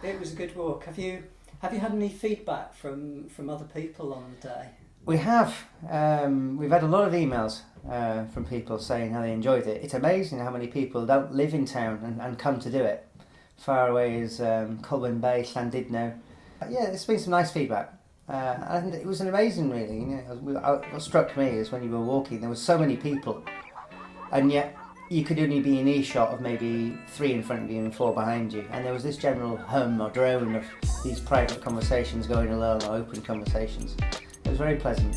It was a good walk. Have you had any feedback from other people on the day? We have. We've had a lot of emails from people saying how they enjoyed it. It's amazing how many people don't live in town and come to do it. Far away as Colwyn Bay, Llandudno. Yeah, there's been some nice feedback. And it was an amazing, really. You know, what struck me is when you were walking, there were so many people, and yet you could only be in earshot of maybe 3 in front of you and 4 behind you. And there was this general hum or drone of these private conversations going along, or open conversations. It was very pleasant.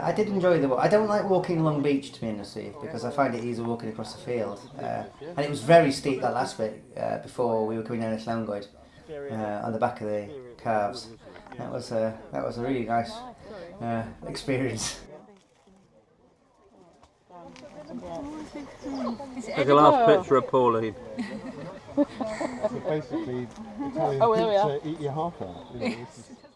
I did enjoy the walk. I don't like walking along beach, to be honest with you, because I find it easier walking across the field. And it was very steep, that last bit, before we were coming down to Llangoed, on the back of the calves. That was a really nice experience. Take a last picture of Pauline. So basically, Italian pizza, eat your heart out. You know,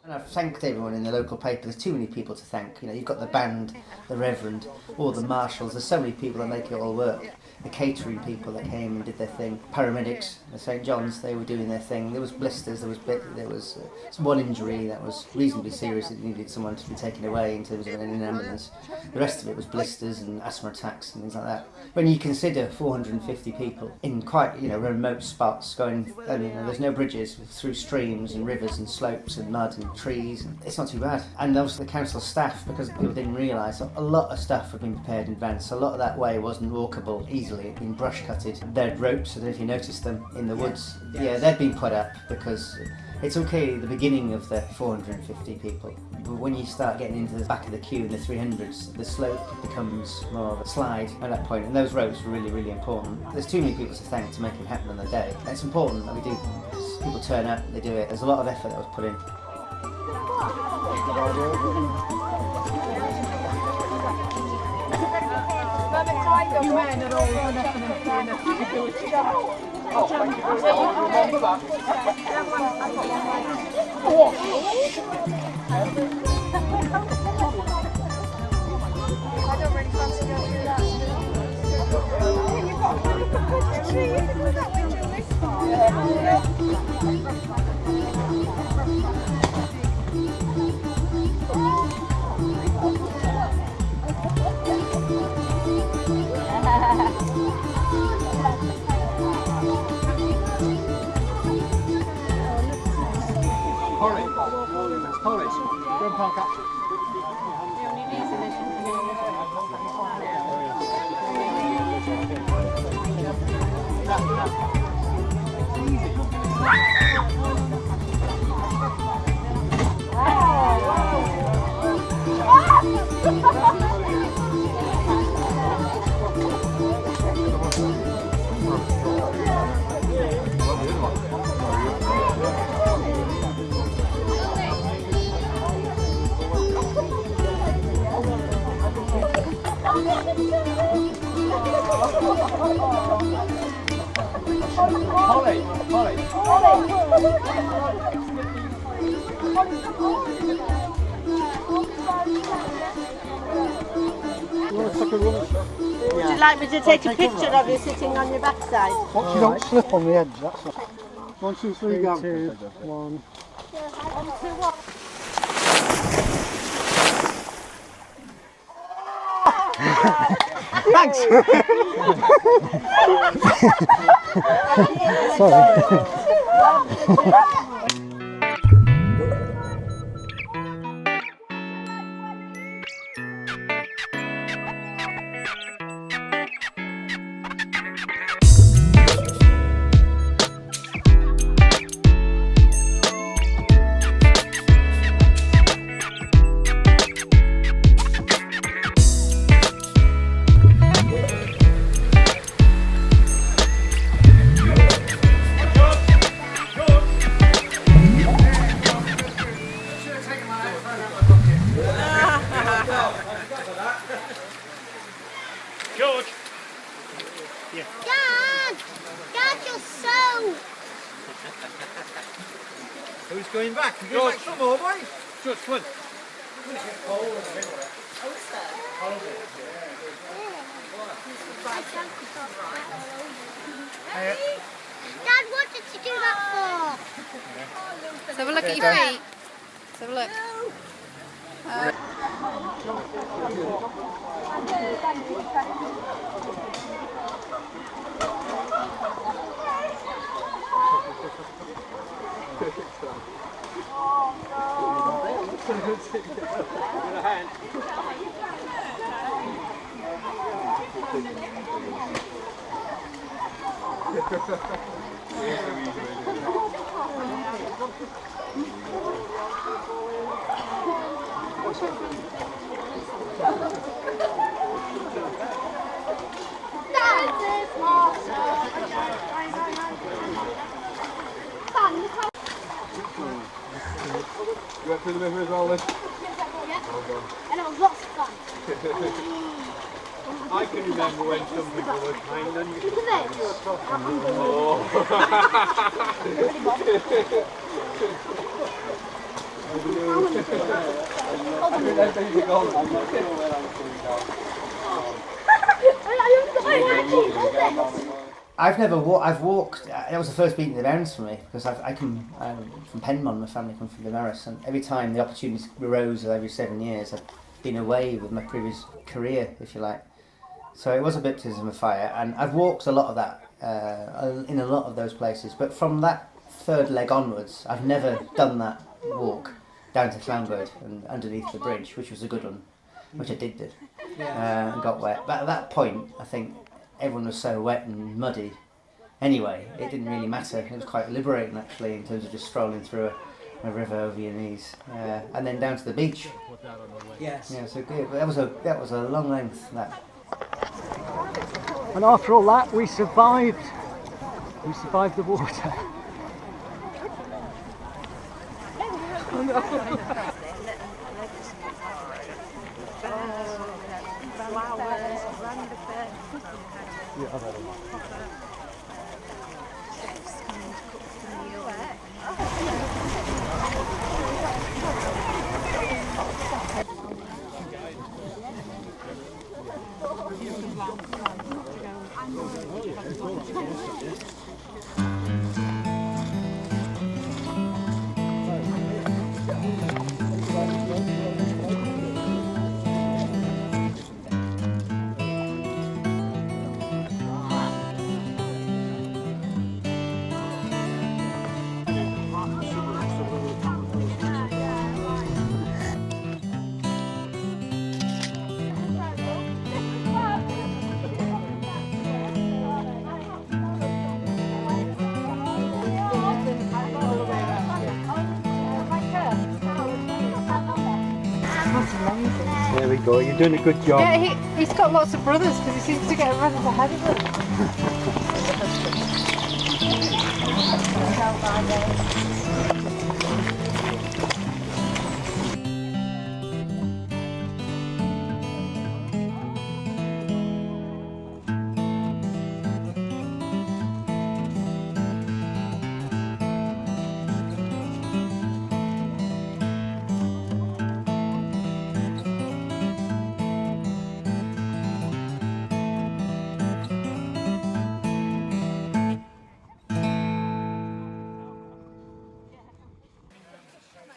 And I've thanked everyone in the local paper. There's too many people to thank. You know, you've got the band, the reverend, all the marshals. There's so many people that make it all work. The catering people that came and did their thing. Paramedics, the St John's, they were doing their thing. There was blisters. There was one injury that was reasonably serious. It needed someone to be taken away in terms of an ambulance. The rest of it was blisters and asthma attacks and things like that. When you consider 450 people in quite remote spots going, and there's no bridges through streams and rivers and slopes and mud and trees. It's not too bad. And also the council staff, because people didn't realise, a lot of stuff had been prepared in advance. A lot of that way wasn't walkable easily. It had been brush cutted. They'd ropes, I don't know if you noticed them, in the woods. Yeah, they'd been put up because it's okay at the beginning of the 450 people. But when you start getting into the back of the queue in the 300s, the slope becomes more of a slide at that point, and those ropes were really, really important. There's too many people to thank to make it happen on the day. And it's important that we do. People turn up, they do it. There's a lot of effort that was put in. You men are all I don't really fancy going through that. You've got to look at the tree, isn't that picture this far? Holly, go and park up. Would you like me to take a picture of you sitting on your backside? Watch you don't slip on the edge, that's all. 1, 2, 3, go. 2, 1. Thanks! Sorry. George! Yeah. Dad! Dad, you're Who's going back? You going back some more, boys? George, come on. Dad, what did you do that for? Let's have a look at your feet. Let's have a look. You went through the river as well then? And it was lots of fun. I can remember when some people were kind and you I've walked, that was the first beating the Bounds for me, because I come from Penmon, my family come from Beaumaris, and every time the opportunity arose every 7 years, I've been away with my previous career, if you like. So it was a baptism of fire, and I've walked a lot of that, in a lot of those places, but from that third leg onwards, I've never done that walk down to Llangoed and underneath the bridge, which was a good one, which I did, and got wet. But at that point, I think everyone was so wet and muddy. Anyway, it didn't really matter. It was quite liberating, actually, in terms of just strolling through a river over your knees, and then down to the beach. Yes. Yeah, so good. But that was a long length. That. And after all that, we survived. We survived the water. There we go, you're doing a good job. Yeah, he's got lots of brothers because he seems to get runs ahead of them.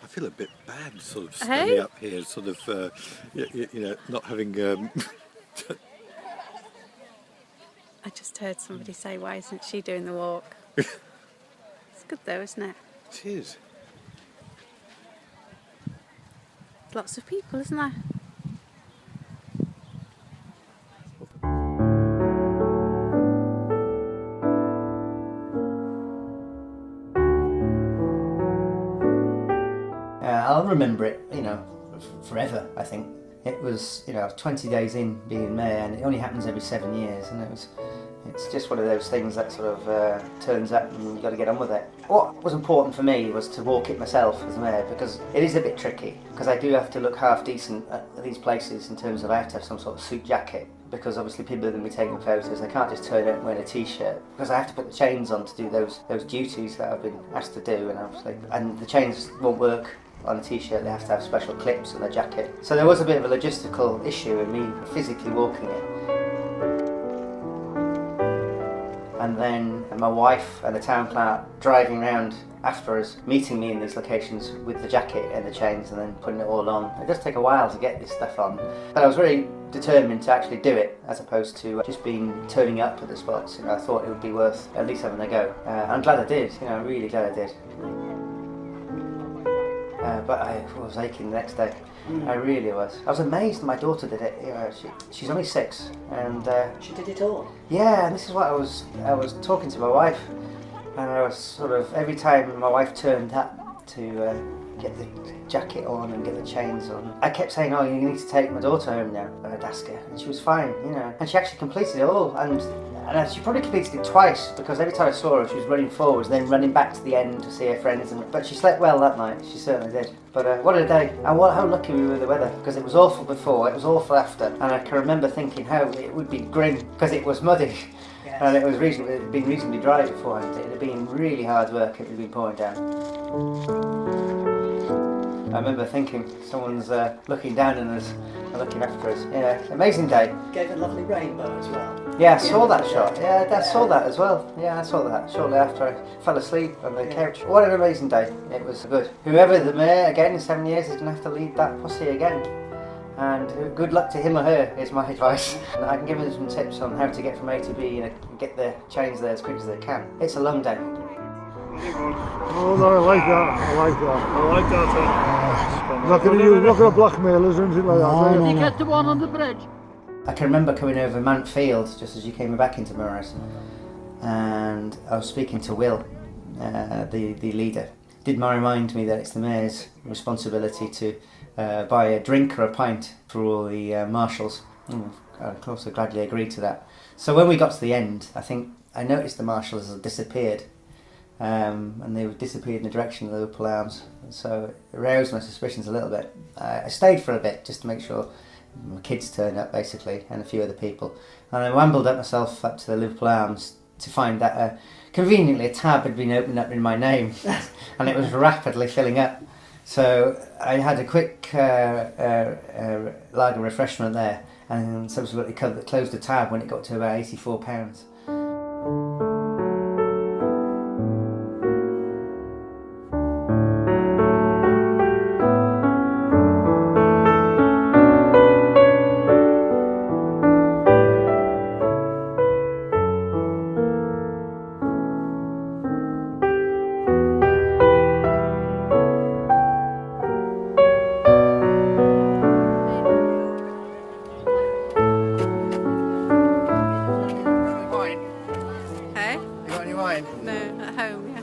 I feel a bit bad sort of standing up here, sort of, you know, not having... I just heard somebody say, why isn't she doing the walk? It's good though, isn't it? It is. Lots of people, isn't there? I'll remember it, you know, forever, I think. It was, you know, 20 days in being mayor, and it only happens every 7 years, and it It's just one of those things that sort of turns up and you've got to get on with it. What was important for me was to walk it myself as mayor, because it is a bit tricky, because I do have to look half decent at these places in terms of I have to have some sort of suit jacket, because obviously people are going to be taking photos. I can't just turn up wearing a t-shirt, because I have to put the chains on to do those duties that I've been asked to do, and the chains won't work on a t-shirt. They have to have special clips on the jacket. So there was a bit of a logistical issue in me physically walking it. And then my wife and the town clerk driving around after us, meeting me in these locations with the jacket and the chains and then putting it all on. It does take a while to get this stuff on, but I was very determined to actually do it, as opposed to just turning up at the spots. I thought it would be worth at least having a go. I'm glad I did, I'm really glad I did. But I was aching the next day. I really was. I was amazed that my daughter did it. She's only 6, and she did it all. Yeah, and this is what I was talking to my wife, and I was sort of, every time my wife turned up to get the jacket on and get the chains on, I kept saying, "Oh, you need to take my daughter home now." And I'd ask her, and she was fine, And she actually completed it all, and she probably completed it twice, because every time I saw her, she was running forwards, then running back to the end to see her friends. But she slept well that night. She certainly did. But what a day! And how lucky we were with the weather, because it was awful before, it was awful after, and I can remember thinking how it would be grim because it was muddy. Yes. And it had been reasonably dry beforehand. It had been really hard work. It had been pouring down. I remember thinking someone's looking down on us and looking after us. Yeah, amazing day. Gave a lovely rainbow as well. Yeah, I saw that shot. Yeah, I saw that as well. Yeah, I saw that shortly after I fell asleep on the couch. What an amazing day. It was good. Whoever the mayor, again, in 7 years, is going to have to lead that posse again. And good luck to him or her is my advice. I can give them some tips on how to get from A to B and get the chains there as quick as they can. It's a long day. Oh no, I like that. Not going to blackmail us or anything like that. Did you get the one on the bridge? I can remember coming over Mount Field just as you came back into Beaumaris, and I was speaking to Will, the leader. Did remind me that it's the mayor's responsibility to buy a drink or a pint for all the marshals. Of course, I gladly agreed to that. So when we got to the end, I think I noticed the marshals had disappeared, and they disappeared in the direction of the Liverpool Arms. So it aroused my suspicions a little bit. I stayed for a bit just to make sure my kids turned up, basically, and a few other people. And I wambled myself up to the Liverpool Arms to find that conveniently a tab had been opened up in my name, and it was rapidly filling up. So I had a quick lager refreshment there, and subsequently closed the tab when it got to about £84. No, at home, yeah.